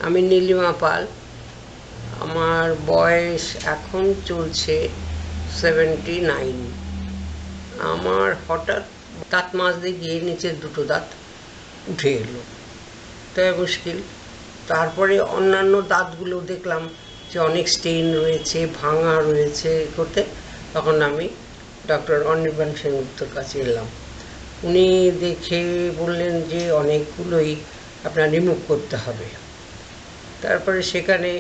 আমি নীলিমা পাল। আমার বয়স এখন চলছে 79। আমার হঠাৎ দাঁত মাজতে গিয়ে নিচের দুটো দাঁত উঠে এলো, তাই মুশকিল। তারপরে অন্যান্য দাঁতগুলো দেখলাম যে অনেক স্টেইন রয়েছে, ভাঙা রয়েছে করতে। তখন আমি ডক্টর অনির্বাণ সেনগুপ্তর কাছে এলাম। উনি দেখে বললেন যে অনেকগুলোই আপনার রিমুভ করতে হবে। তারপরে সেখানে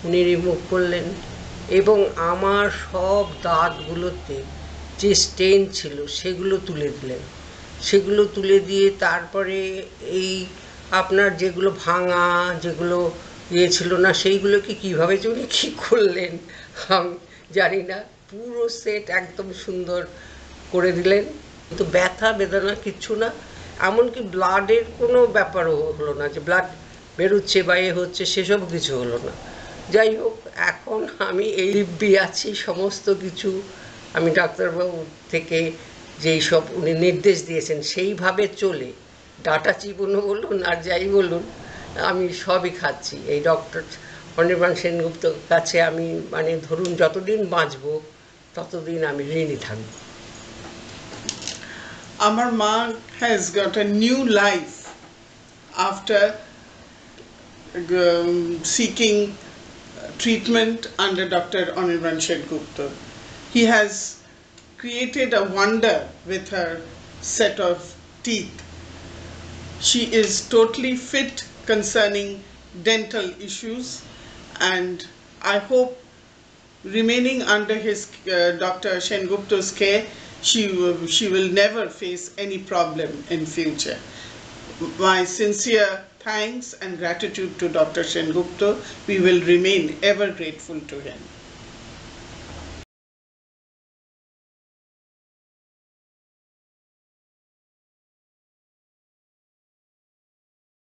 উনি রিমুভ করলেন এবং আমার সব দাঁতগুলোতে যে স্টেন ছিল সেগুলো তুলে দিলেন। সেগুলো তুলে দিয়ে তারপরে এই আপনার যেগুলো ভাঙা, যেগুলো ছিল না, সেইগুলোকে কীভাবে যে উনি কী করলেন আমি জানি না। পুরো সেট একদম সুন্দর করে দিলেন, কিন্তু ব্যথা বেদনা কিচ্ছু না। এমনকি ব্লাডের কোনো ব্যাপারও হলো না, যে ব্লাড বেরোচ্ছে বা হচ্ছে সেসব কিছু হলো না। যাই হোক, এখন আমি এই দিব্যি আছি। সমস্ত কিছু আমি ডাক্তারবাবু থেকে যেই সব উনি নির্দেশ দিয়েছেন সেইভাবে চলে, ডাটা চিবুনো বলুন আর যাই বলুন, আমি সবই খাচ্ছি। এই ডক্টর অনির্বাণ সেনগুপ্তর কাছে আমি ধরুন যতদিন বাঁচব ততদিন আমি ঋণী থাকব। Amar Ma has got a new life after seeking treatment under Dr. Anirban Sengupta. He has created a wonder with her set of teeth. She is totally fit concerning dental issues, and I hope remaining under his Dr. Sengupta's care, she will never face any problem in future. My sincere thanks and gratitude to Dr. Sengupta. We will remain ever grateful to him.